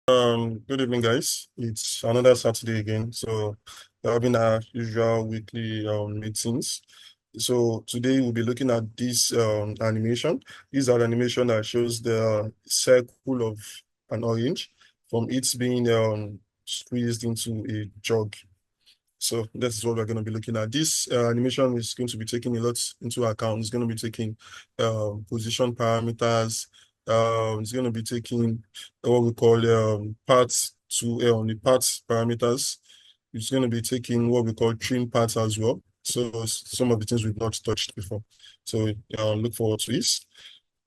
Good evening, guys. It's another Saturday again. So we're having our usual weekly meetings. So today we'll be looking at this animation. This is an animation that shows the circle of an orange from it being squeezed into a jug. So that's what we're going to be looking at. This animation is going to be taking a lot into account. It's going to be taking position parameters. It's going to be taking what we call parts to the parts parameters. It's going to be taking what we call trim parts as well. So some of the things we've not touched before. So look forward to this.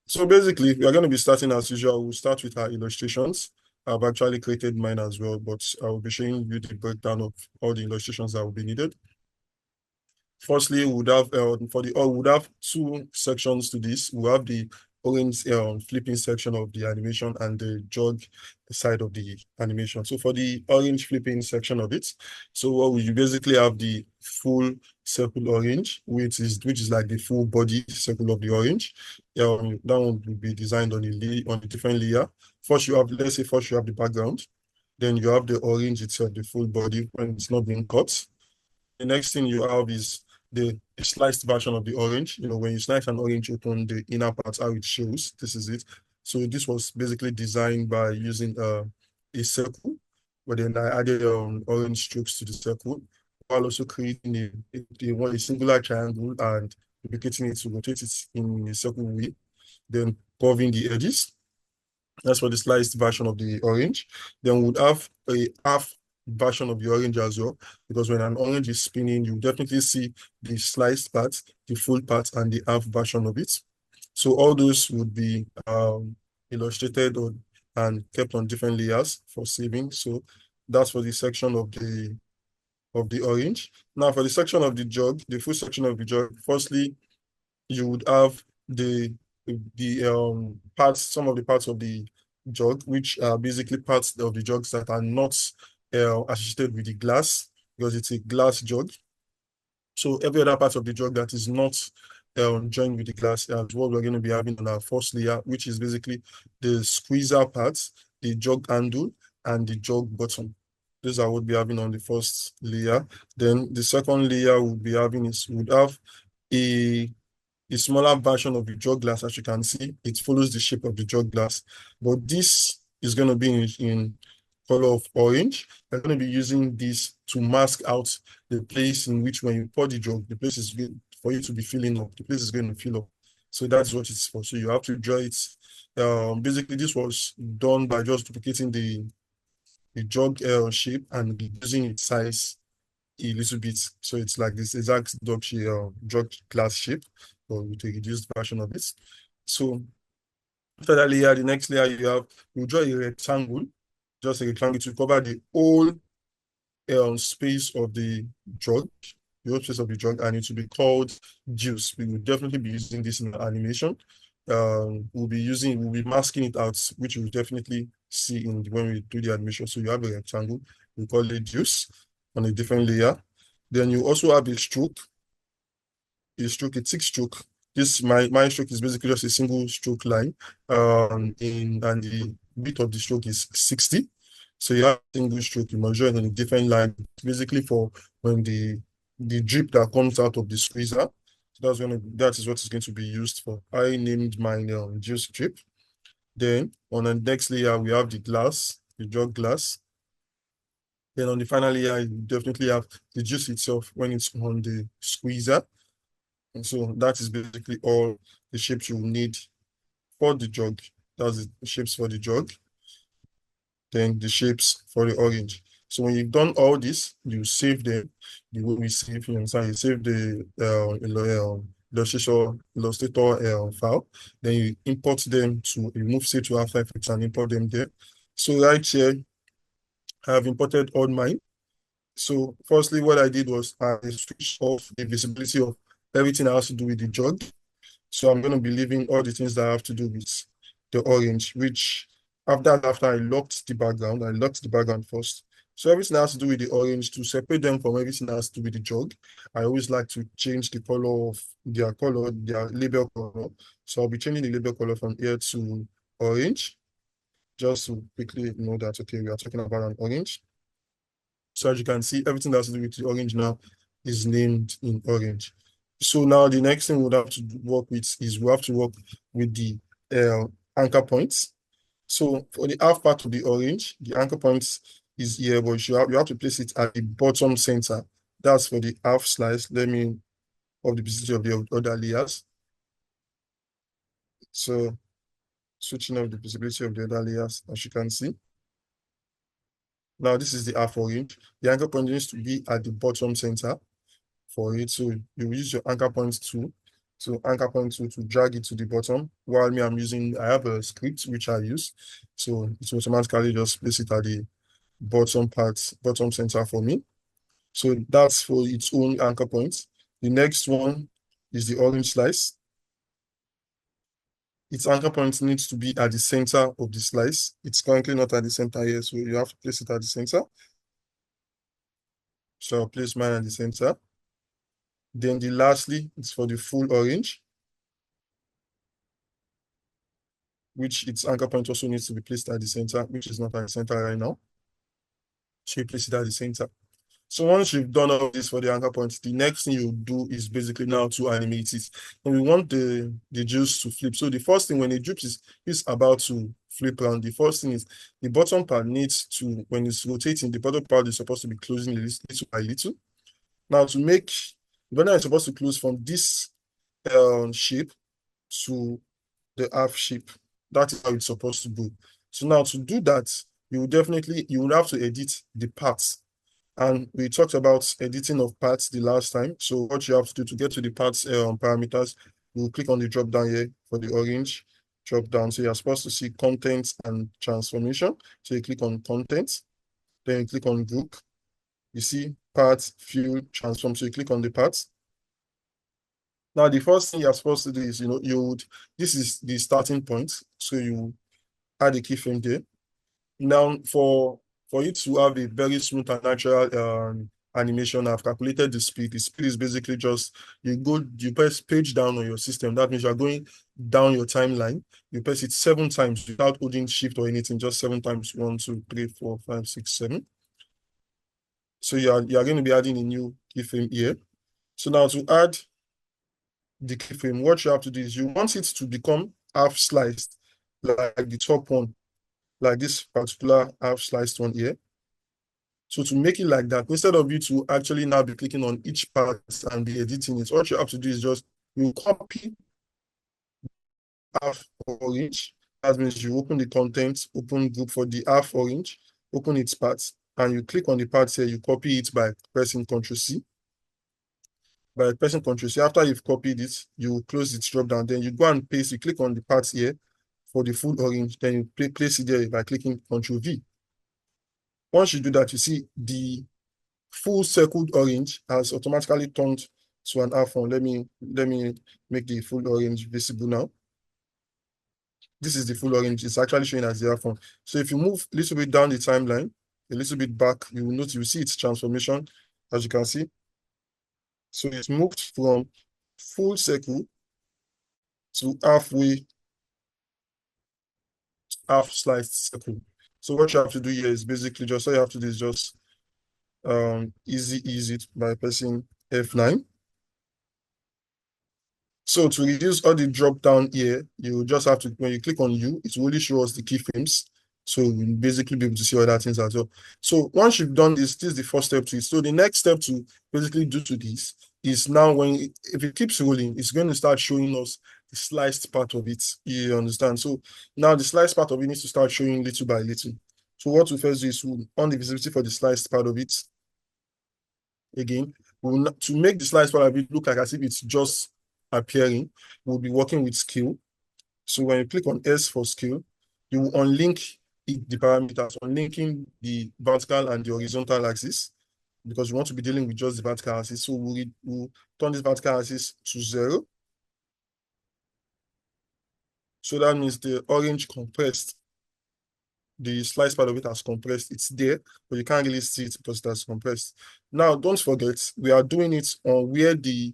So basically, we are going to be starting as usual. We'll start with our illustrations. I've actually created mine as well, but I will be showing you the breakdown of all the illustrations that will be needed. Firstly, we would have we would have two sections to this. We have the orange flipping section of the animation and the jog side of the animation. So for the orange flipping section of it, so what we basically have the full circle orange, which is like the full body circle of the orange. That one will be designed on a different layer. Let's say first you have the background, then you have the orange itself, the full body when it's not being cut. The next thing you have is the sliced version of the orange. When you slice an orange open, the inner part, how it shows, this is it. So this was basically designed by using a circle, but then I added orange strokes to the circle, while also creating a singular triangle and duplicating it to rotate it in a circle way, then curving the edges. That's for the sliced version of the orange. Then we would have a half version of the orange as well, because when an orange is spinning, you definitely see the sliced part, the full part, and the half version of it. So all those would be illustrated and kept on different layers for saving. So that's for the section of the orange. Now for the section of the jug, the full section of the jug, firstly, you would have the parts, some of the parts of the jug, which are basically parts of the jugs that are not associated with the glass, because it's a glass jug. So every other part of the jug that is not joined with the glass is what we're going to be having on our first layer, which is basically the squeezer parts, the jug handle, and the jug bottom. Those are what we'll be having on the first layer. Then the second layer would have a smaller version of the jug glass. As you can see, it follows the shape of the jug glass, but this is going to be in color of orange. We're going to be using this to mask out the place in which when you pour the jug, the place is good for you to be filling up. The place is going to fill up. So that's what it's for. So you have to draw it. Basically, this was done by just duplicating the jug shape and reducing its size a little bit. So it's like this exact jug glass shape, but with a reduced version of it. So after that layer, the next layer you draw a rectangle, just a rectangle to cover the whole space of the whole space of the jug, and it will be called juice. We will definitely be using this in the animation. We'll be masking it out, which you'll definitely see when we do the animation. So you have a rectangle, we call it juice on a different layer. Then you also have a tick stroke. This my stroke is basically just a single stroke line. And the width of the stroke is 60. So you have a single stroke, you measure it on a different line, basically for when the drip that comes out of the squeezer. So that is what is going to be used for. I named mine juice drip. Then on the next layer, we have the jug glass. Then on the final layer, you definitely have the juice itself when it's on the squeezer. And so that is basically all the shapes you will need for the jug. That's the shapes for the jug. Then the shapes for the orange. So when you've done all this, you save them the way we save, you understand? You save the illustrator file. Then you import them you move say to After Effects and import them there. So right here, I have imported all mine. So firstly, what I did was I switched off the visibility of everything that has to do with the jug. So I'm going to be leaving all the things that have to do with the orange, which after I locked the background first. So everything that has to do with the orange, to separate them from everything that has to do with the jug, I always like to change the color, their label color. So I'll be changing the label color from here to orange, just to quickly know that, okay, we are talking about an orange. So as you can see, everything that's to do with the orange now is named in orange. So now the next thing we'll have to work with is we have to work with the uh, anchor points. So for the half part of the orange, the anchor point is here, but you have to place it at the bottom center. That's for the half slice. Let me of the visibility of the other layers. So switching off the visibility of the other layers, as you can see. Now this is the half orange. The anchor point needs to be at the bottom center for it. So you use your anchor point tool. So anchor point tool to drag it to the bottom. While me, I have a script which I use. So it automatically just place it at the bottom part, bottom center for me. So that's for its own anchor point. The next one is the orange slice. Its anchor point needs to be at the center of the slice. It's currently not at the center here, so you have to place it at the center. So I'll place mine at the center. Then lastly, it's for the full orange, which its anchor point also needs to be placed at the center, which is not at the center right now. So you place it at the center. So once you've done all of this for the anchor points, the next thing you do is basically now to animate it. And we want the juice to flip. So the first thing when the juice is about to flip around, the first thing is the bottom part needs to, when it's rotating, the bottom part is supposed to be closing little by little. Now to make, the bottom is supposed to close from this shape to the half shape. That is how it's supposed to go. So now to do that, you will have to edit the parts. And we talked about editing of parts the last time. So what you have to do to get to the parts parameters, you click on the drop down here for the orange drop down. So you're supposed to see content and transformation. So you click on content, then you click on group. You see parts, fuel, transform. So you click on the parts. Now the first thing you're supposed to do is, this is the starting point. So you add a keyframe there. Now for it to have a very smooth and natural animation, I've calculated the speed. The speed is basically just you press page down on your system. That means you're going down your timeline. You press it 7 times without holding shift or anything, just 7 times. 1, 2, 3, 4, 5, 6, 7. So you're going to be adding a new keyframe here. So now to add the keyframe, what you have to do is you want it to become half sliced, like the top one, like this particular half sliced one here. So to make it like that, instead of you to actually now be clicking on each part and be editing it, what you have to do is just you copy half orange. That means you open the content, open group for the half orange, open its parts, and you click on the parts here, you copy it by pressing Ctrl C. By pressing Ctrl C, after you've copied it, you close its drop down, then you go and paste, you click on the parts here for the full orange, then you place it there by clicking Ctrl V. Once you do that, you see the full circled orange has automatically turned to an half one. Let me make the full orange visible now. This is the full orange. It's actually showing as the half one. So if you move a little bit down the timeline, a little bit back, you will notice, you see its transformation, as you can see. So it's moved from full circle to half sliced circle. So what you have to do here is basically just all you have to do is just easy it by pressing F9. So to reduce all the drop down here, you just have to, when you click on U, it will only show us the keyframes. So we'll basically be able to see other things as well. So once you've done this is the first step to it. So the next step to basically do to this is now if it keeps rolling, it's going to start showing us the sliced part of it. You understand? So now the sliced part of it needs to start showing little by little. So what we first do is we'll on the visibility for the sliced part of it. Again, to make the sliced part of it look like as if it's just appearing, we'll be working with scale. So when you click on S for scale, you will unlink the parameters, unlinking the vertical and the horizontal axis, because we want to be dealing with just the vertical axis. So we'll turn this vertical axis to 0. So that means the orange compressed, the slice part of it has compressed. It's there, but you can't really see it because it has compressed. Now, don't forget, we are doing it on where the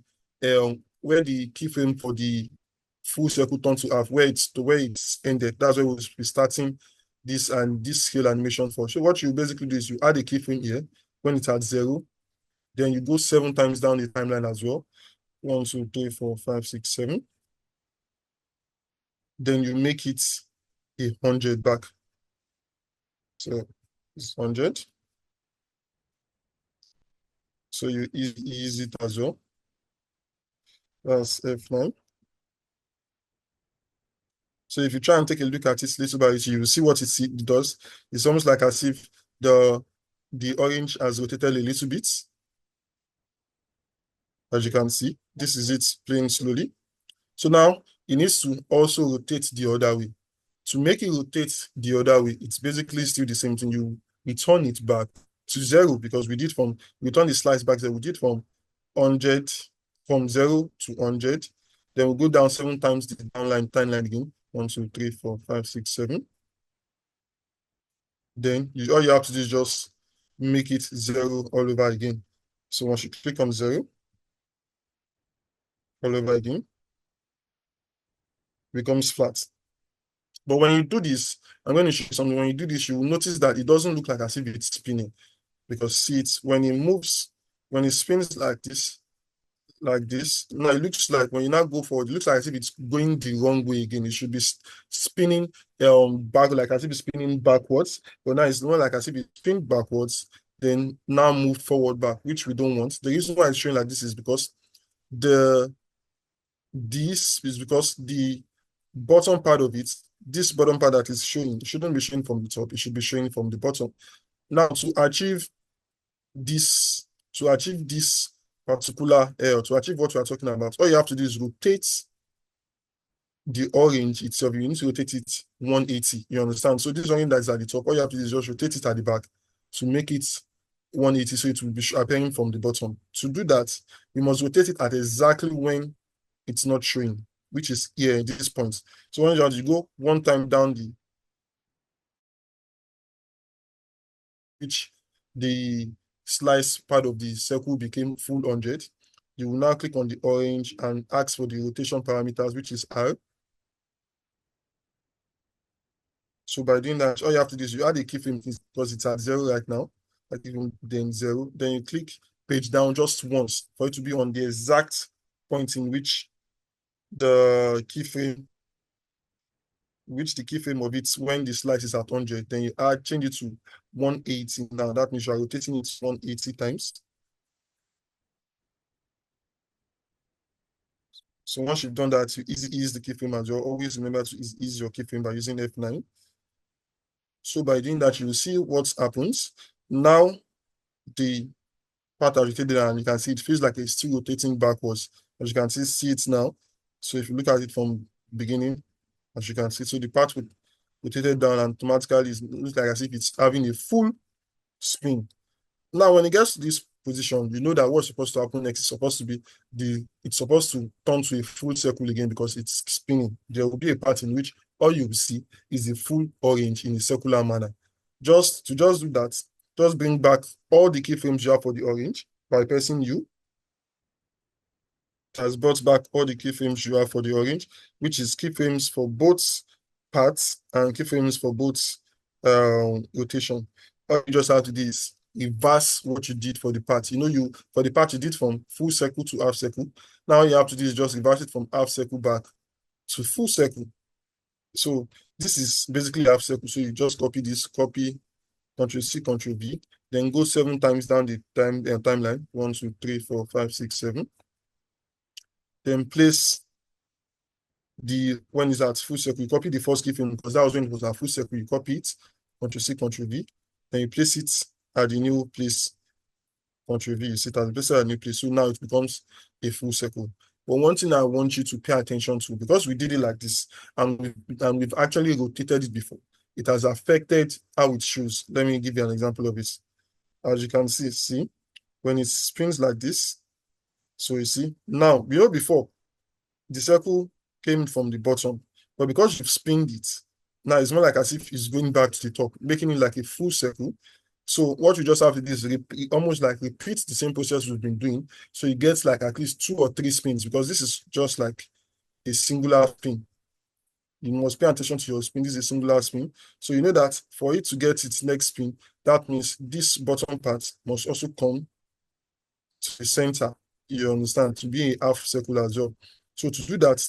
keyframe for the full circle turn to half, where it's ended. That's where we'll be starting this and this scale animation for. So what you basically do is you add a keyframe here when it's at 0, then you go 7 times down the timeline as well. 1, 2, 3, 4, 5, 6, 7. Then you make it 100 back. So it's 100. So you ease it as well. That's F9. So if you try and take a look at it little by little, you will see what it does. It's almost like as if the orange has rotated a little bit. As you can see, this is it playing slowly. So now it needs to also rotate the other way. To make it rotate the other way, it's basically still the same thing. You return it back to 0 because we return the slice back there. We did from 100, from 0 to 100. Then we go down 7 times the downline timeline again. 1, 2, 3, 4, 5, 6, 7. Then all you have to do is just make it 0 all over again. So once you click on 0 all over again, it becomes flat. But when you do this, I'm going to show you something. When you do this, you will notice that it doesn't look like as if it's spinning. Because see it, when it moves, when it spins like this, now it looks like when you now go forward, it looks like as if it's going the wrong way again. It should be spinning back, like as if it's spinning backwards. But now it's not like as if it's spinning backwards, then now move forward back, which we don't want. The reason why it's showing like this is because the bottom part of it, this bottom part that is showing, it shouldn't be showing from the top, it should be showing from the bottom. Now to achieve this particular to achieve what we are talking about, all you have to do is rotate the orange itself. You need to rotate it 180. You understand? So this orange that's at the top, all you have to do is just rotate it at the back to make it 180, so it will be appearing from the bottom. To do that, you must rotate it at exactly when it's not showing, which is here at this point. So when you go 1 time down which the slice part of the circle became full 100, you will now click on the orange and ask for the rotation parameters, which is R. So by doing that, all you have to do is you add a keyframe because it's at 0 right now. Then 0. Then you click page down just once for it to be on the exact point in which the keyframe of it when the slice is at 100. Then you change it to 180. Now that means you are rotating it 180 times. So once you've done that, you ease the keyframe as well. Always remember to ease your keyframe by using F9. So by doing that, you will see what happens. Now the part that rotated, and you can see it feels like it's still rotating backwards. As you can see it now. So if you look at it from beginning, as you can see, so the part rotated down and automatically looks like as if it's having a full spin. Now, when it gets to this position, you know that what's supposed to happen next is supposed to be it's supposed to turn to a full circle again because it's spinning. There will be a part in which all you will see is a full orange in a circular manner. Just do that, just bring back all the keyframes you have for the orange by pressing U. It has brought back all the keyframes you have for the orange, which is keyframes for both parts and keyframes for both rotation. All you just have to do is reverse what you did for the part. For the part you did from full circle to half circle. Now you have to do is just reverse it from half circle back to full circle. So this is basically half circle. So you just copy this, copy, Ctrl+C, Ctrl+V, then go 7 times down the timeline. 1, 2, 3, 4, 5, 6, 7. Then place when it's at full circle, you copy the first keyframe because that was when it was at full circle. You copy it, Ctrl+C, Ctrl+V, then you place it at the new place, Ctrl+V, you set as place at a new place. So now it becomes a full circle. But one thing I want you to pay attention to, because we did it like this, and we've actually rotated it before, it has affected how it shows. Let me give you an example of it. As you can see, when it spins like this, so you see, now, before, the circle came from the bottom, but because you've spinned it, now it's more like as if it's going back to the top, making it like a full circle. So what you just have to do is almost like repeat the same process we've been doing. So it gets like at least 2 or 3 spins because this is just like a singular spin. You must pay attention to your spin. This is a singular spin. So you know that for it to get its next spin, that means this bottom part must also come to the center. You understand? To be a half circle as well. So to do that,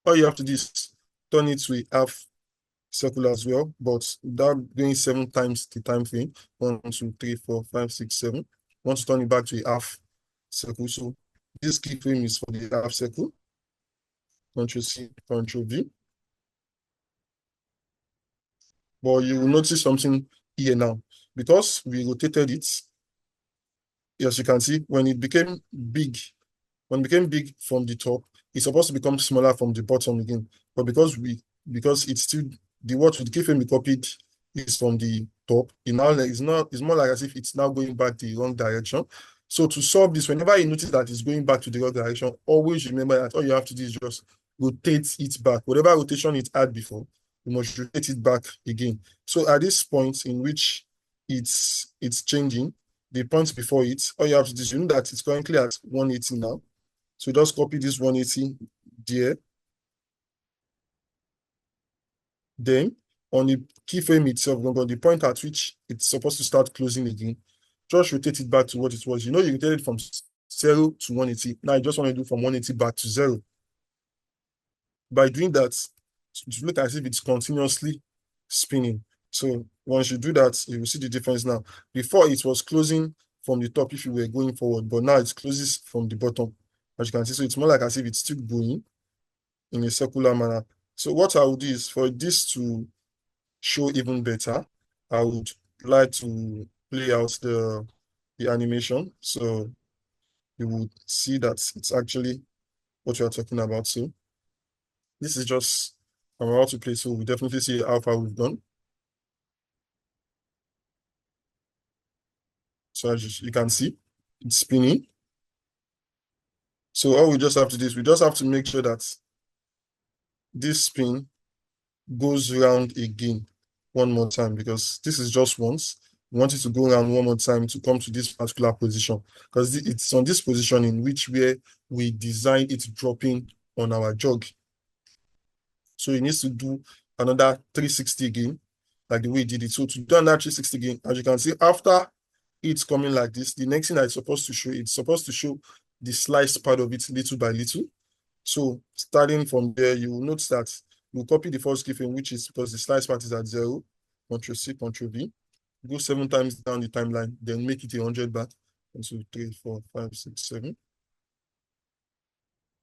all you have to do is turn it to a half circle as well, but that going 7 times the time frame. 1, 2, 3, 4, 5, 6, 7. Want to turn it back to a half circle. So this keyframe is for the half circle. Control C, Control V. But you will notice something here now. Because we rotated it, as you can see, big, when it became big from the top, it's supposed to become smaller from the bottom again. But because it's still, the what the keyframe we copied is from the top, it's more like as if it's now going back the wrong direction. So to solve this, whenever you notice that it's going back to the wrong direction, always remember that all you have to do is just rotate it back. Whatever rotation it had before, you must rotate it back again. So at this point in which it's changing, the point before it, all you have to do is, you know that it's currently at 180 now. So just copy this 180 there. Then on the keyframe itself, on the point at which it's supposed to start closing again, just rotate it back to what it was. You know, you rotated from 0 to 180. Now you just want to do from 180 back to 0. By doing that, it look as if it's continuously spinning. So once you do that, you will see the difference now. Before it was closing from the top if you were going forward, but now it closes from the bottom, as you can see. So it's more like as if it's still going in a circular manner. So what I would do is, for this to show even better, I would like to play out the animation. So you would see that it's actually what we are talking about. So this is just, I'm about to play, so we definitely see how far we've done. So as you can see, it's spinning. So all we just have to do is we just have to make sure that this spin goes around again one more time, because this is just once. We want it to go around one more time to come to this particular position, because it's on this position in which where we design it dropping on our jog. So it needs to do another 360 again, like the way it did it. So to do another 360 again, as you can see, after it's coming like this, the next thing that it's supposed to show the sliced part of it little by little. So starting from there, you will notice that you copy the first keyframe, which is because the slice part is at 0, Control C, Control V. Go 7 times down the timeline, then make it 100 back. 1, 2, 3, 4, 5, 6, 7.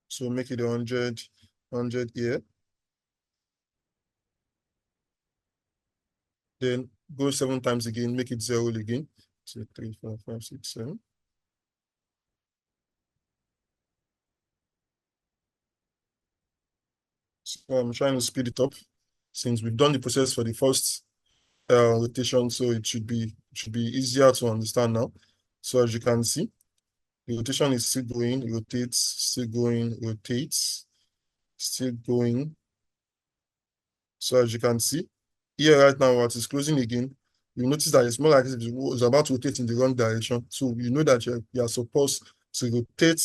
So make it 100 here. Then go 7 times again, make it 0 again. 2, 3, 4, 5, 6, 7. So I'm trying to speed it up since we've done the process for the first rotation, so it should be easier to understand now. So as you can see, the rotation is still going, rotates, still going, rotates, still going. So as you can see, here right now, what is closing again, you notice that it's more like it was about to rotate in the wrong direction. So you know that you're supposed to rotate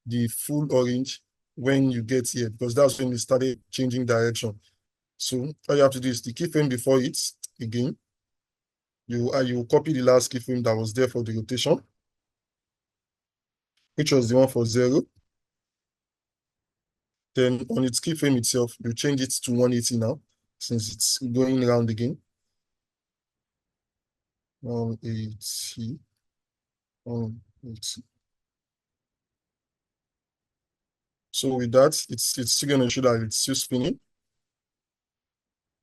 the full orange when you get here, because that's when it started changing direction. So all you have to do is the keyframe before it again. You copy the last keyframe that was there for the rotation, which was the one for 0. Then on its keyframe itself, you change it to 180 now, since it's going around again. 180, 180. So with that, it's still going to show that it's still spinning.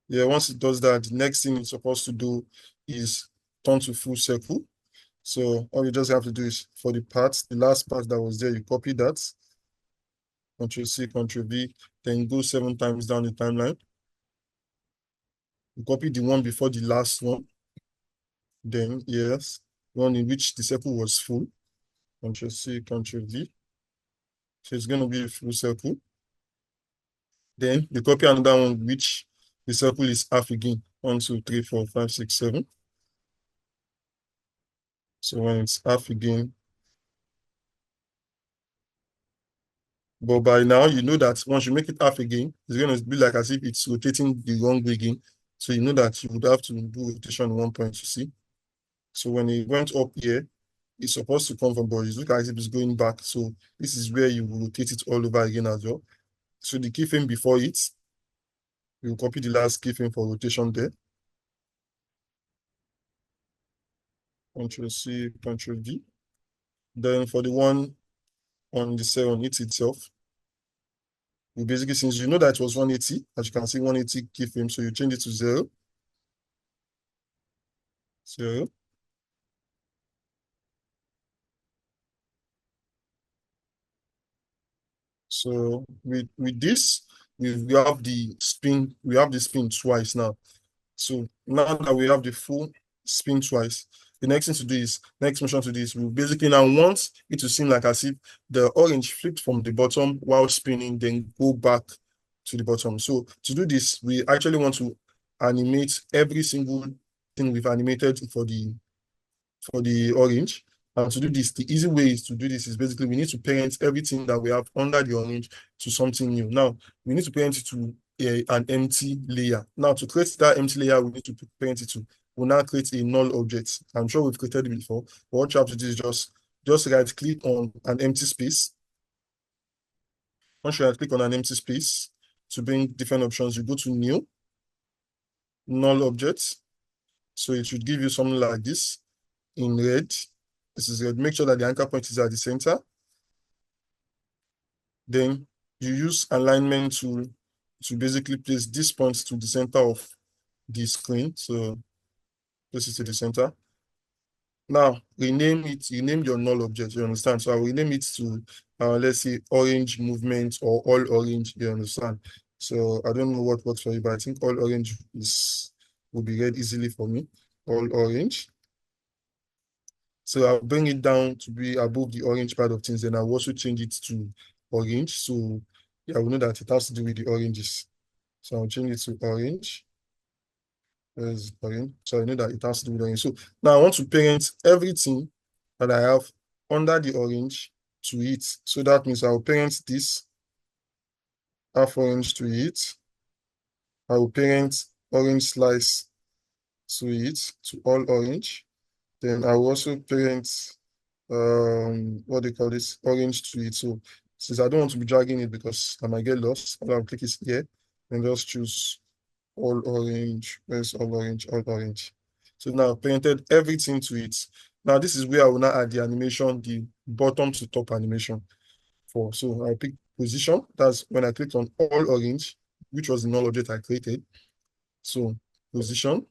Yeah, once it does that, the next thing it's supposed to do is turn to full circle. So all you just have to do is, for the last part that was there, you copy that, Control C, Control V, then go 7 times down the timeline. You copy the one before the last one. Then, yes, one in which the circle was full. Control C, Control V. So it's going to be a full circle. Then you copy another one which the circle is half again. 1, 2, 3, 4, 5, 6, 7. So when it's half again, But by now, you know that once you make it half again, it's going to be like as if it's rotating the wrong way again. So you know that you would have to do rotation in one point, you see. So when it went up here, it's supposed to come from, but it looks as if it's going back. So this is where you will rotate it all over again as well. So the keyframe before it, you will copy the last keyframe for rotation there. Control C, Control V. Then for the one on the cell on it itself, you basically, since you know that it was 180, as you can see, 180 keyframe, so you change it to 0, 0. So with this, we have the spin twice now. So now that we have the full spin twice, the next thing to do is, next motion to do is, we basically now want it to seem like as if the orange flipped from the bottom while spinning, then go back to the bottom. So to do this, we actually want to animate every single thing we've animated for the orange. And to do this, the easy way is to do this is basically we need to parent everything that we have under the orange to something new. Now, we need to parent it to an empty layer. Now, to create that empty layer, we need to parent it to. We'll now create a null object. I'm sure we've created it before. But what you have to do is just right click on an empty space. Once you right click on an empty space to bring different options, you go to new, null object. So it should give you something like this in red. This is red. Make sure that the anchor point is at the center. Then you use alignment to basically place this point to the center of the screen. So place it to the center. Now rename your null object, you understand? So I will rename it to let's say orange movement or all orange, you understand? So I don't know what works for you, but I think all orange will be read easily for me. All orange. So I'll bring it down to be above the orange part of things, and I'll also change it to orange. So yeah, we know that it has to do with the oranges. So I'll change it to orange. There's orange. So I know that it has to do with orange. So now I want to parent everything that I have under the orange to it. So that means I'll parent this half orange to it. I will parent orange slice to it, to all orange. Then I will also parent what they call this orange to it. So since I don't want to be dragging it because I might get lost, I'll click it here and just choose all orange. Where's all orange? All orange. So now I've painted everything to it. Now this is where I will now add the animation, the bottom to top animation for. So I'll pick position. That's when I clicked on all orange, which was the null object I created. So position.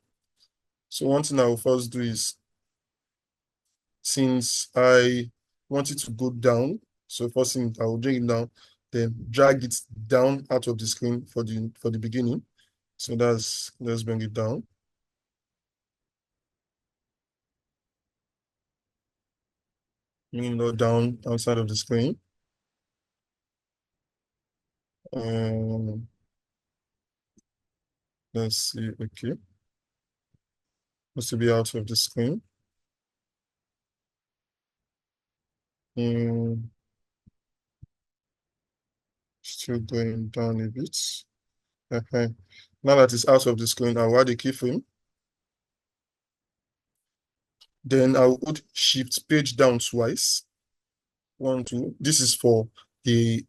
So one thing I will first do is, since I want it to go down, so first thing I will bring it down, then drag it down out of the screen for the beginning. So let's bring it down. Bring it down outside of the screen. Um, let's see, okay. Must be out of the screen. Um, Still going down a bit. Okay. Now that it's out of the screen, I'll add a keyframe. Then I'll hold shift page down twice. 1, 2. This is for the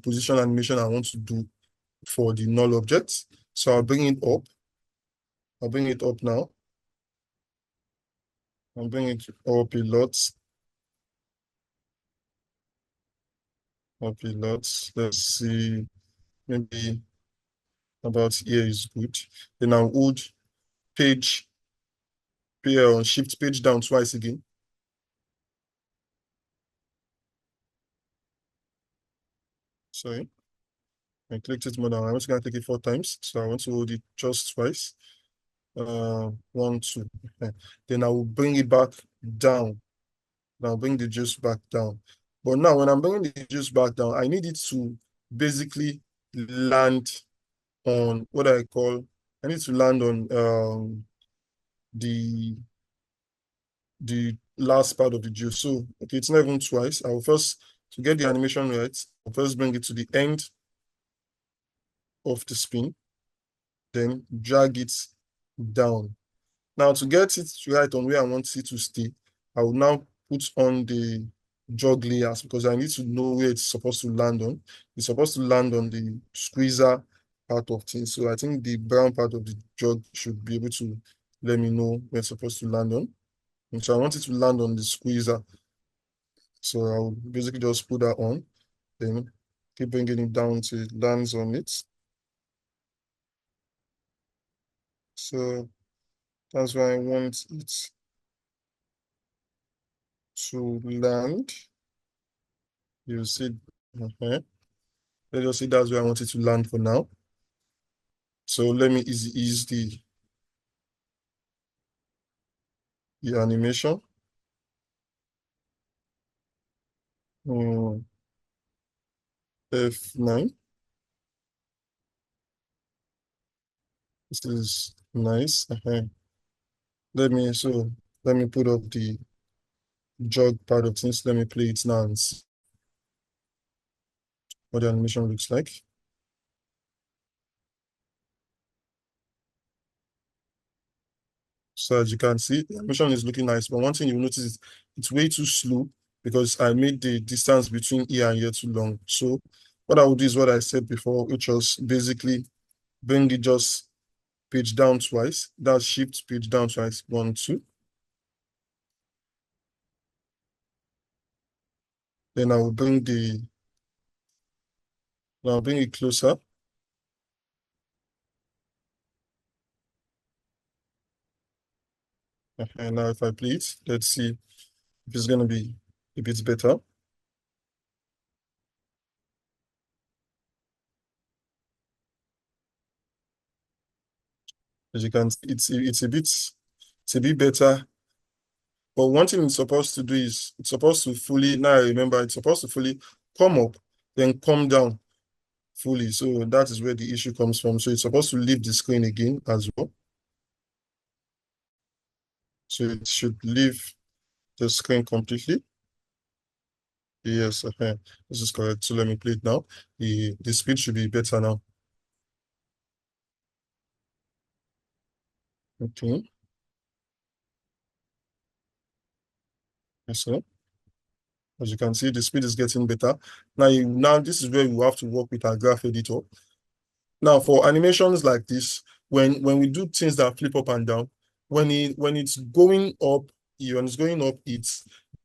position animation I want to do for the null object. So I'll bring it up. I'll bring it up now. I'll bring it up a lot. Up a lot. Let's see. Maybe about here is good. Then I'll hold page, shift page down twice again. Sorry. I clicked it more than I was going to click it 4 times. So I want to hold it just twice. 1, 2. Okay. Then I will bring it back down. Now bring the juice back down. But now when I'm bringing the juice back down, I need it to basically land on what I need to land on the the last part of the juice. So okay, it's not even twice. I will first To get the animation right, I'll first bring it to the end of the spin, then drag it down. Now, to get it right on where I want it to stay, I will now put on the jog layers because I need to know where it's supposed to land on. It's supposed to land on the squeezer part of things. So I think the brown part of the jog should be able to let me know where it's supposed to land on. And so I want it to land on the squeezer. So I'll basically just put that on, then keep bringing it down till it lands on it. So that's why I want it to land. You see, okay. Let's just say that's where I want it to land for now. So let me ease the animation. Mm, F9. This is nice. Let me put up the jog part of things. Let me play it now and see what the animation looks like. So as you can see, the animation is looking nice, but one thing you notice is it's way too slow because I made the distance between here and here too long. So what I would do is what I said before, which was basically bring it just page down twice. That's shift page down twice. 1, 2. Then I'll bring it closer. And now if I play it, let's see if it's gonna be a bit better. As you can see, it's a bit better. But one thing it's supposed to do is it's supposed to fully, now I remember, it's supposed to fully come up, then come down fully. So that is where the issue comes from. So it's supposed to leave the screen again as well. So it should leave the screen completely. Yes, this is correct. So let me play it now. The speed should be better now. Okay, yes, sir. As you can see, the speed is getting better. Now this is where we have to work with our graph editor. Now, for animations like this, when we do things that flip up and down, when it's going up, when it's going up, it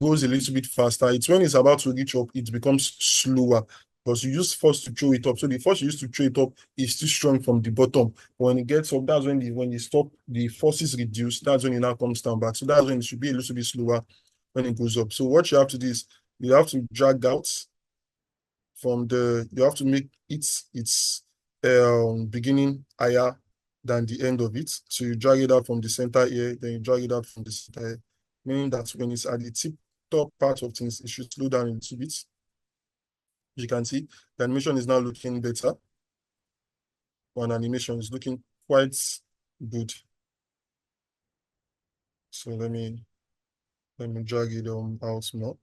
goes a little bit faster. It's when it's about to reach up, it becomes slower because you use force to throw it up. So the force you use to throw it up is too strong from the bottom. When it gets up, that's when you stop, the force is reduced. That's when it now comes down back. So that's when it should be a little bit slower when it goes up. So what you have to do is you have to drag out you have to make its beginning higher than the end of it. So you drag it out from the center here, then you drag it out from the center here, meaning that when it's at the top part of things, it should slow down a little bit. You can see the animation is now looking better. One animation is looking quite good. So let me drag it out more.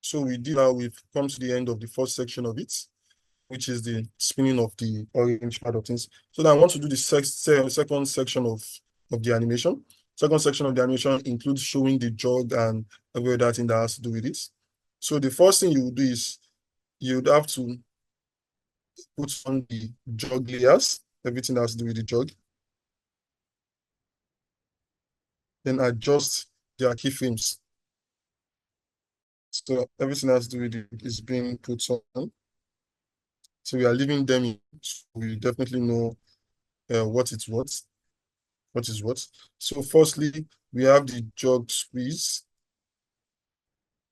So we did now, we've come to the end of the first section of it, which is the spinning of the orange part of things. So now I want to do the second section of the animation. Second section of the animation includes showing the jog and every other thing that has to do with it. So the first thing you would do is you would have to put on the jog layers, everything that has to do with the jog, then adjust their keyframes. So everything that has to do with it is being put on. So we are leaving them in. So we definitely know what it's what is what. So firstly, we have the jog squeeze,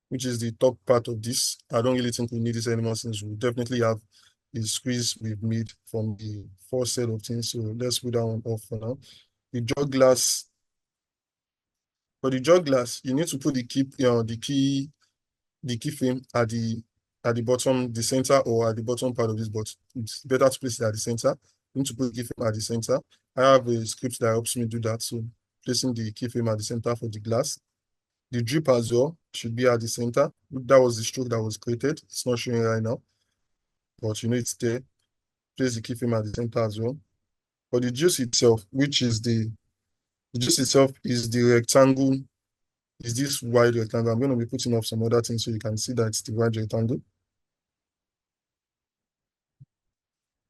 which is the top part of this. I don't really think we need this anymore since we definitely have the squeeze we've made from the first set of things. So let's put that one off for now. The jog glass, for the jog glass, you need to put the keyframe at the bottom, the center, or at the bottom part of this, but it's better to place it at the center. You need to put the keyframe at the center. I have a script that helps me do that. So placing the keyframe at the center for the glass. The drip as well should be at the center. That was the stroke that was created. It's not showing right now, but you know it's there. Place the keyframe at the center as well. For the juice itself, which is the juice itself is the rectangle, is this wide rectangle. I'm going to be putting up some other things so you can see that it's the wide rectangle.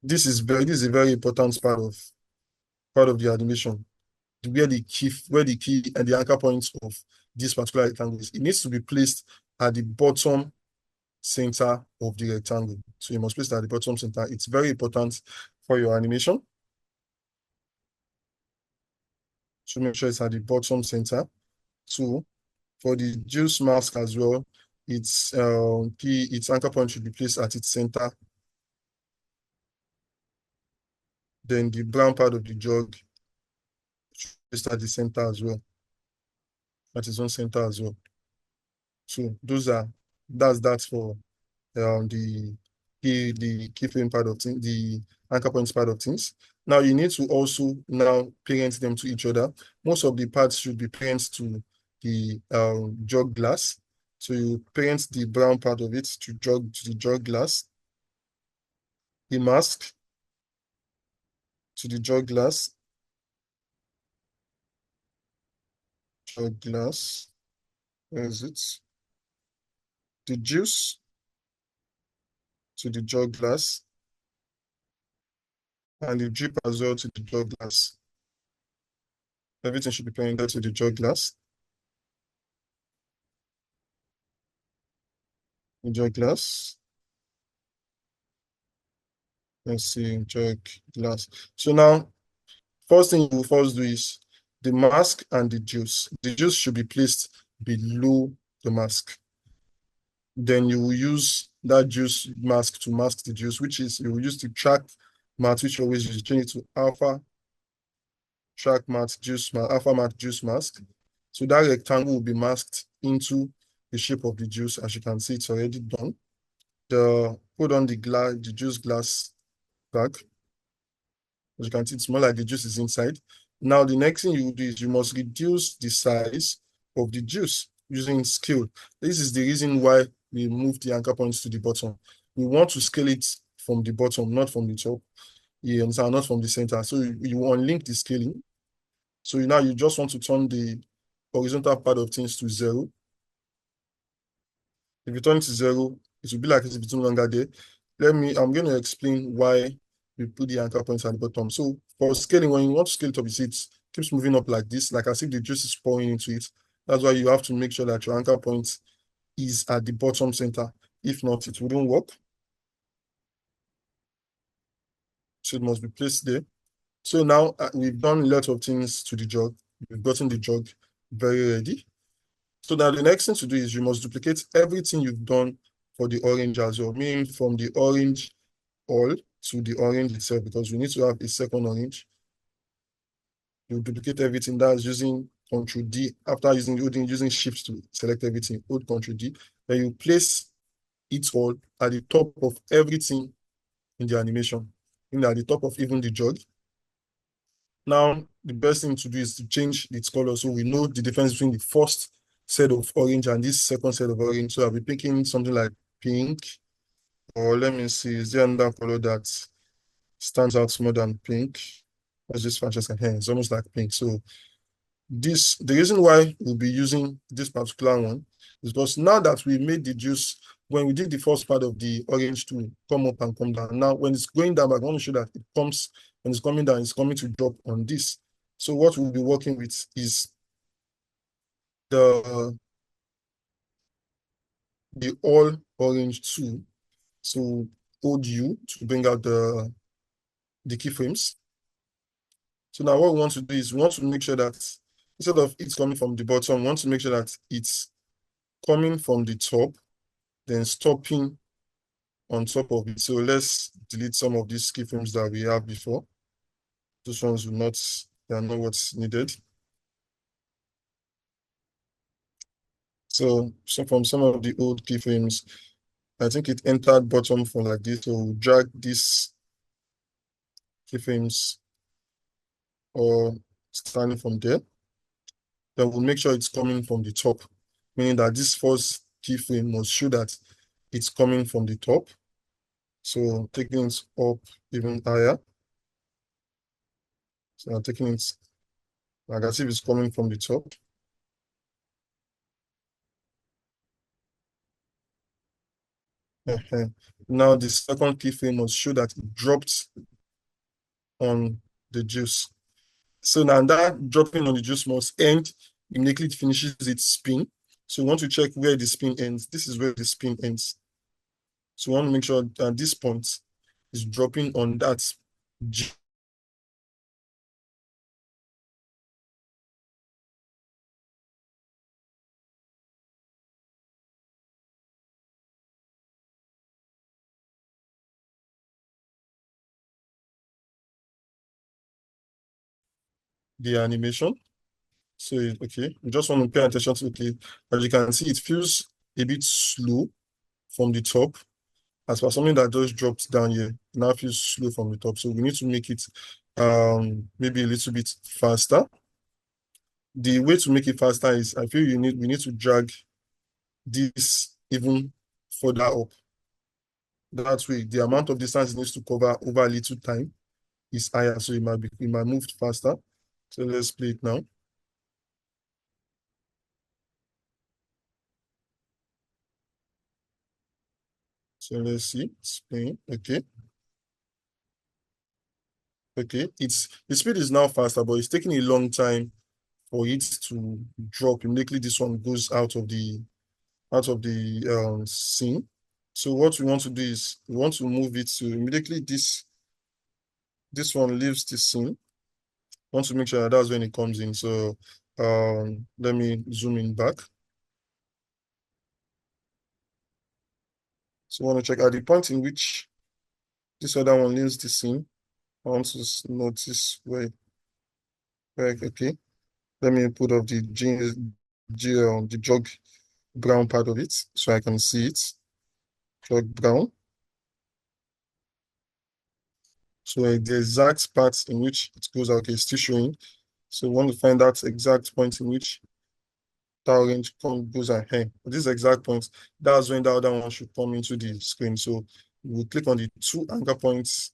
This is a very important part of the animation. Where the key and the anchor points of this particular rectangle is. It needs to be placed at the bottom center of the rectangle. So you must place it at the bottom center. It's very important for your animation. So make sure it's at the bottom center. So for the juice mask as well, its its anchor point should be placed at its center. Then the brown part of the jug should be placed at the center as well. At its own center as well. So that's that for the keyframe part of things, the anchor points part of things. Now you need to also now parent them to each other. Most of the parts should be parents to the jug glass. So you parent the brown part of it to the jug glass, the mask to the jug glass, where is it? The juice to the jug glass, and the drip as well to the jug glass. Everything should be parented to the jug glass. The jug glass. Let's see, jug glass. So now, first thing you will first do is the mask and the juice. The juice should be placed below the mask. Then you will use that juice mask to mask the juice, which is you will use the track matte, which you always use. Change it to alpha track matte juice mask, alpha matte juice mask. So that rectangle will be masked into the shape of the juice. As you can see, it's already done. Put on the juice glass back. As you can see, it's more like the juice is inside. Now, the next thing you do is you must reduce the size of the juice using scale. This is the reason why we move the anchor points to the bottom. We want to scale it from the bottom, not from the top. You understand? Not from the center. So you unlink the scaling. So now you just want to turn the horizontal part of things to 0. If you turn it to 0, it will be like it's no longer there. I'm going to explain why we put the anchor points at the bottom. So for scaling, when you want to scale it up, you see it keeps moving up like this, like as if the juice is pouring into it. That's why you have to make sure that your anchor point is at the bottom center. If not, it wouldn't work. So it must be placed there. So now we've done a lot of things to the jug. We've gotten the jug very ready. So now the next thing to do is you must duplicate everything you've done for the orange as well, meaning from the orange all to the orange itself, because we need to have a second orange. You duplicate everything. That's using Ctrl D. After using Shift to select everything, hold Ctrl D. Then you place it all at the top of everything in the animation, at the top of even the jug. Now, the best thing to do is to change its color so we know the difference between the first set of orange and this second set of orange. So I'll be picking something like pink, or let me see, is there another color that stands out more than pink? Let's just Francesca here. It's almost like pink. So the reason why we'll be using this particular one is because now that we made the juice, when we did the first part of the orange to come up and come down, now when it's going down, I want to show that it comes, when it's coming down, it's coming to drop on this. So what we'll be working with is the all orange tool. So hold U to bring out the keyframes. So now what we want to do is we want to make sure that instead of it's coming from the bottom, we want to make sure that it's coming from the top, then stopping on top of it. So let's delete some of these keyframes that we have before. Those ones they are not what's needed. So from some of the old keyframes, I think it entered bottom for like this. So we'll drag these keyframes or starting from there. then we'll make sure it's coming from the top, meaning that this first keyframe must show that it's coming from the top. So taking it up even higher. So I'm taking it like as if it's coming from the top. Ehen. Now the second keyframe must show that it dropped on the juice. So now that dropping on the juice must end immediately it finishes its spin. So we want to check where the spin ends. This is where the spin ends. So we want to make sure that this point is dropping on that the animation. So okay, we just want to pay attention to okay. As you can see, it feels a bit slow from the top. As for something that just dropped down here, it now feels slow from the top. So we need to make it maybe a little bit faster. The way to make it faster is I feel we need to drag this even further up. That way, the amount of distance it needs to cover over a little time is higher, so it might move faster. So let's play it now. So let's see. It's playing. Okay. Okay. It's the speed is now faster, but it's taking a long time for it to drop. Immediately this one goes out of the scene. So what we want to do is we want to move it to immediately this one leaves the scene. Want to make sure that that's when it comes in. So let me zoom in back. So I want to check at the point in which this other one leaves the scene. I want to notice where okay. Let me put up the jog brown part of it so I can see it. Jog brown. So the exact part in which it goes out is still showing. So we want to find that exact point in which that orange goes ahead. This exact point, that's when the other one should come into the screen. So we'll click on the two anchor points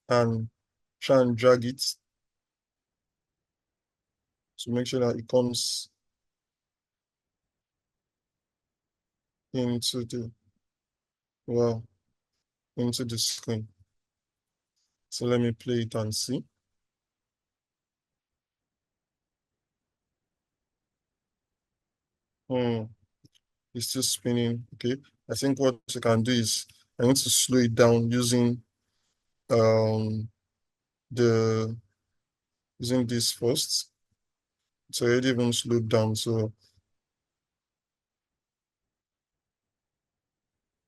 and try and drag it to make sure that it comes into the well into the screen. So let me play it and see. Hmm, it's still spinning. Okay. I think what you can do is I need to slow it down um the using this first. It's already even slowed down. So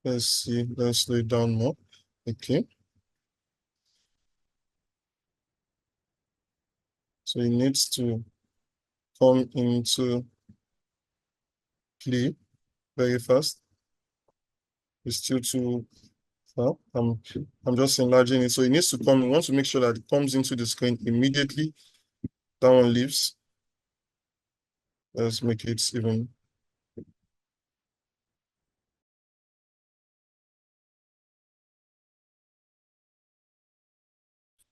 let's see. Let's slow it down more. Okay. So it needs to come into play very fast. It's still too far. I'm just enlarging it. So it needs to come. We want to make sure that it comes into the screen immediately. That one leaves. Let's make it even.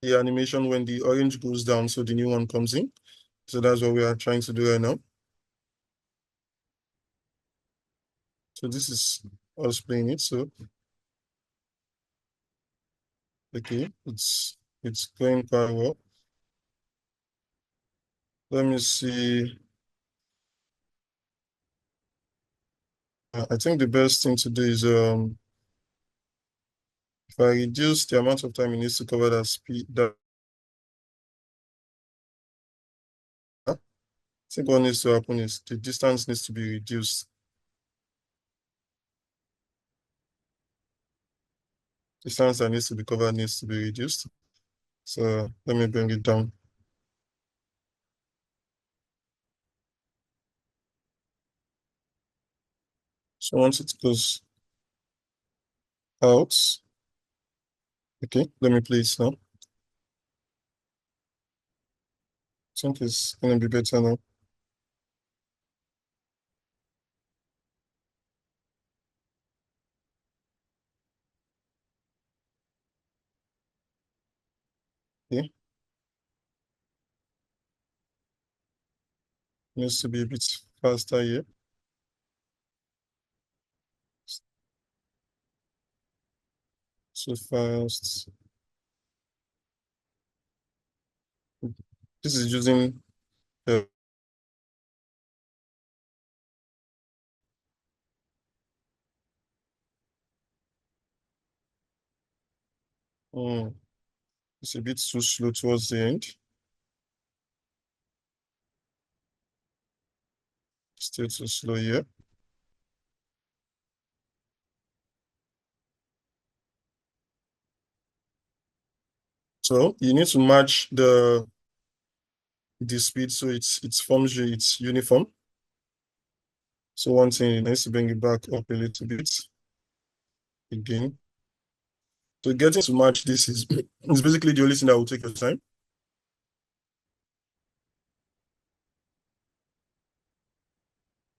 The animation when the orange goes down, so the new one comes in. So that's what we are trying to do right now. So this is us playing it. So okay, it's going quite well. Let me see. I think the best thing to do is if I reduce the amount of time it needs to cover that speed that I think what needs to happen is the distance needs to be reduced. Distance that needs to be covered needs to be reduced. So let me bring it down. So once it goes out, okay, let me play it now. I think it's gonna be better now. Needs to be a bit faster here. So fast. This is using the mm, it's a bit too slow towards the end. Still too slow here. So you need to match the speed so it's forms it's uniform. So one thing needs to bring it back up a little bit again. So getting to match this is basically the only thing that will take your time.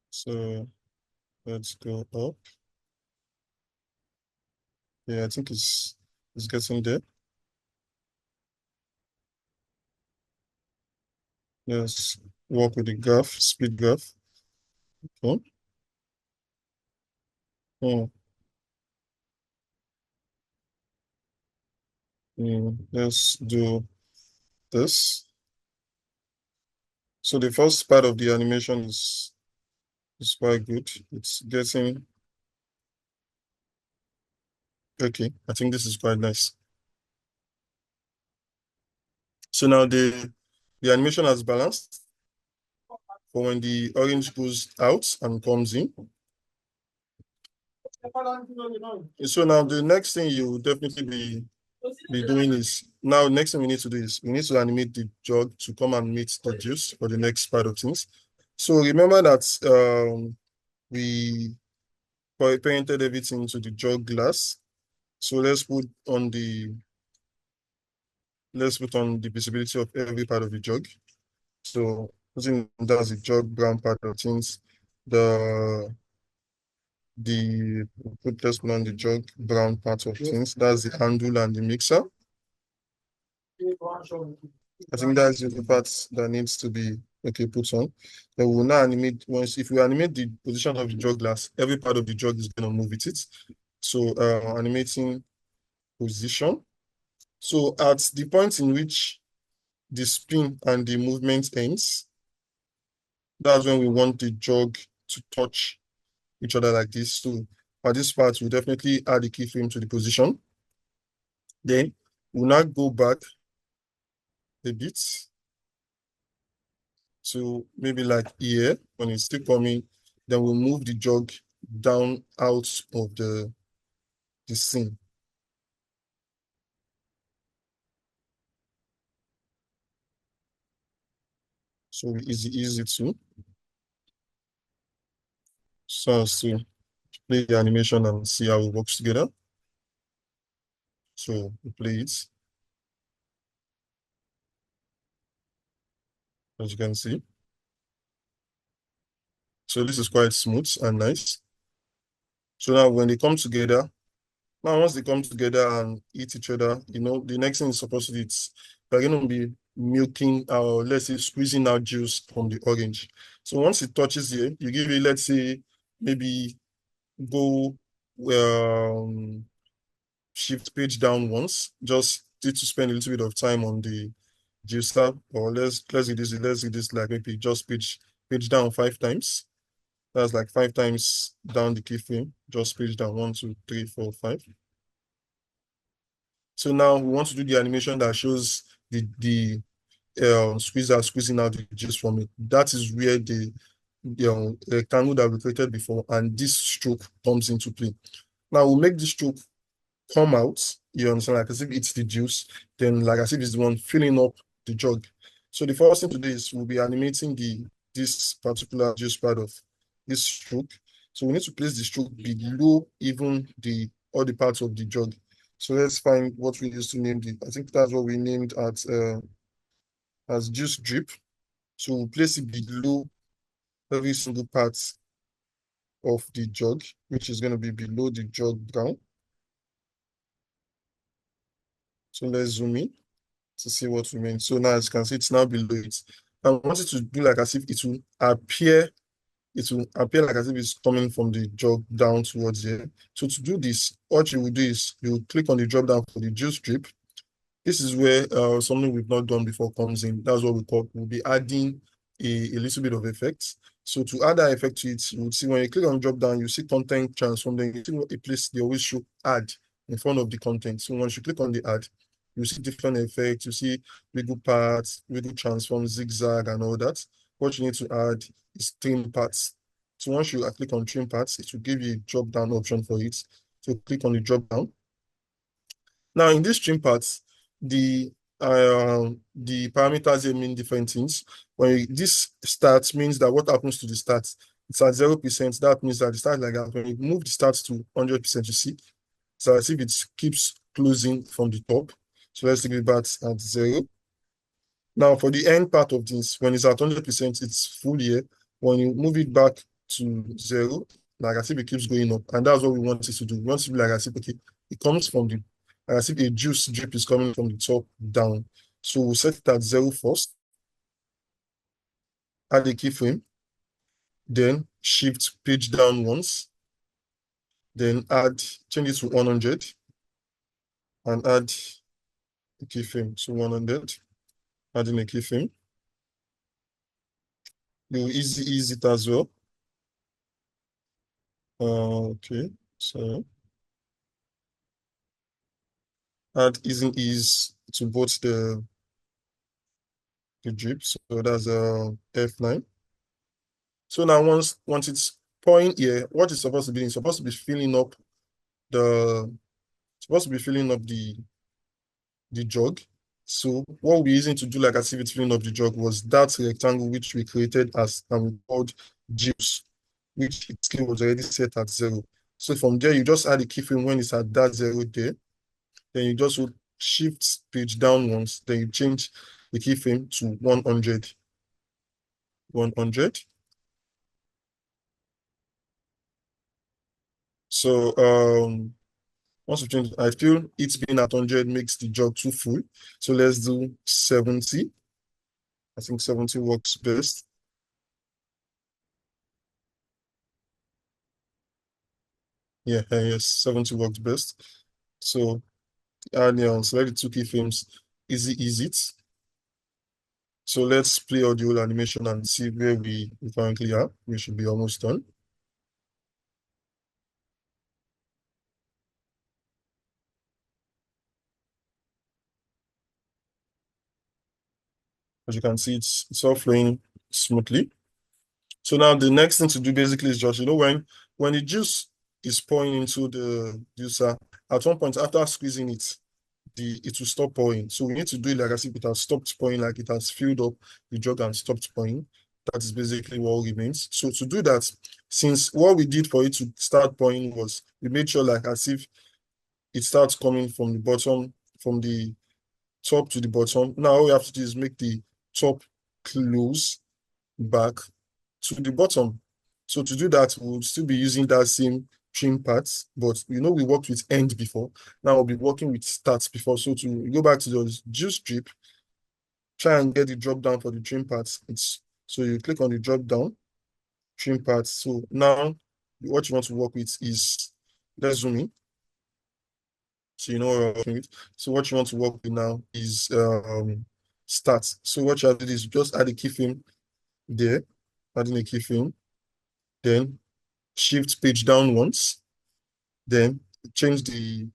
So let's go up. Yeah, I think it's getting there. Let's work with the graph, speed graph. Okay. Hmm. Let's do this. So the first part of the animation is quite good. It's getting okay. I think this is quite nice. So now the animation has balanced for when the orange goes out and comes in. So now the next thing you will definitely be doing is now next thing we need to do is we need to animate the jug to come and meet the juice for the next part of things. So remember that we painted everything into the jug glass. So let's put on the visibility of every part of the jug. So putting that's the jug brown part of things. The the let's put on the jug brown part of things. That's the handle and the mixer. I think that's the part that needs to be okay put on. Then we'll now animate once if we animate the position of the jug glass, every part of the jug is gonna move with it. So animating position. So at the point in which the spin and the movement ends, that's when we want the jug to touch each other like this. So at this part, we'll definitely add the keyframe to the position. Then we'll now go back a bit to maybe like here when it's still coming. Then we'll move the jug down out of the scene. So easy to so as to play the animation and see how it works together. So we play it as you can see. So this is quite smooth and nice. So now when they come together, now once they come together and eat each other, the next thing is supposed to be they're going to be milking or let's say squeezing out juice from the orange. So once it touches here, you give it, let's say, maybe go shift page down once, just need to spend a little bit of time on the juicer, or let's do this like maybe just page down 5 times. That's like 5 times down the keyframe, just page down 1, 2, 3, 4, 5. So now we want to do the animation that shows the squeezer squeezing out the juice from it. That is where the rectangle that we created before and this stroke comes into play. Now we'll make this stroke come out, you understand, like as if it's the juice, then like as if it's the one filling up the jug. So the first thing to do is we'll be animating this particular juice part of this stroke. So we need to place the stroke below even the all the parts of the jug. So let's find what we used to name it. I think that's what we named as juice drip. So we'll place it below every single part of the jug, which is going to be below the jug brown. So let's zoom in to see what we mean. So now as you can see, it's now below it. I want it to do like as if it will appear like as if it's coming from the jug down towards here. So to do this, what you will do is you will click on the drop down for the juice drip. This is where something we've not done before comes in. That's what we'll be adding a little bit of effect. So to add that effect to it, you will see when you click on drop down, you see content transform. Then you see a place they always show add in front of the content. So once you click on the add, you see different effects. You see wiggle parts, wiggle transform, zigzag, and all that. What you need to add is trim parts. So once you click on trim parts, it will give you a drop down option for it. So click on the drop down. Now, in this string parts, the parameters here mean different things. This start means that what happens to the start? It's at 0%. That means that the start like that. When you move the start to 100%, you see, so as if it keeps closing from the top. So let's take it back at 0. Now, for the end part of this, when it's at 100%, it's full here. When you move it back to 0, like as if it keeps going up. And that's what we want it to do. We want it to be like as if, okay, it comes from the, as if a juice drip is coming from the top down. So we'll set it at 0 first, add a keyframe, then shift page down once, then change it to 100, and add a keyframe to 100, adding a keyframe. You ease it as well. Okay, so add ease to both the drip. So that's F9. So now once it's pouring here, what it's supposed to be? It's supposed to be filling up the supposed to be filling up the jug. So what we're using to do like as if it's filling up the jug was that rectangle which we created as and we called juice, which its key was already set at 0. So from there, you just add the keyframe when it's at that 0 there. Then you just would shift page down once. Then you change the keyframe to 100. 100. So once you change, I feel it's being at 100 makes the jug too full. So let's do 70. I think 70 works best. Yeah, yes, 70 works best. So add select the two keyframes, ease it. So let's play audio animation and see where we currently are. We should be almost done. As you can see, it's all flowing smoothly. So now the next thing to do basically is just, when the juice is pouring into the juicer, at one point after squeezing it, it will stop pouring. So we need to do it like as if it has stopped pouring, like it has filled up the jug and stopped pouring. That is basically what remains. So to do that, since what we did for it to start pouring was we made sure like as if it starts coming from the bottom, from the top to the bottom. Now all we have to do is make the top close back to the bottom. So to do that, we'll still be using that same trim parts, but we worked with end before. Now we'll be working with starts before. So to go back to the juice strip, try and get the drop down for the trim parts. So you click on the drop down, trim parts. So now what you want to work with is, let's zoom in. So you know what we're working with. So what you want to work with now is start. So what you have to do is just add a keyframe there, adding a keyframe, then shift page down once, then change the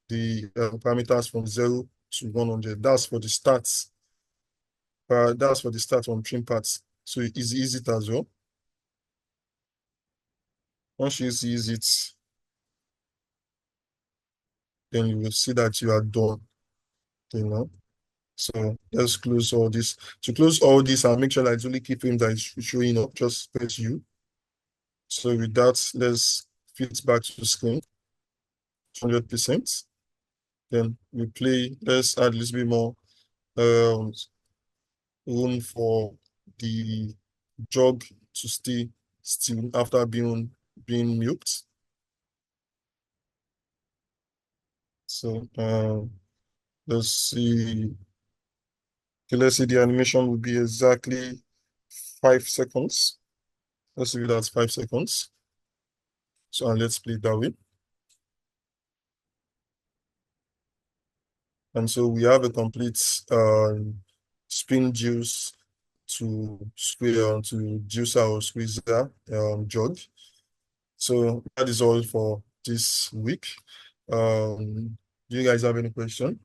parameters from 0 to 100. That's for the stats. That's for the start on trim parts. So it's easy it as well. Once you use it, then you will see that you are done. So let's close all this. To close all this and make sure that it's only keyframe that is showing up, just press U. So with that, let's fit back to the screen, 100%. Then we play, let's add a little bit more um, room for the jug to stay still after being milked. So let's see. Okay, let's see, the animation will be exactly 5 seconds. Let's see, that's 5 seconds. So and let's play it that way. And so we have a complete spin juice to square to juicer or squeezer jug. So that is all for this week. Do you guys have any question?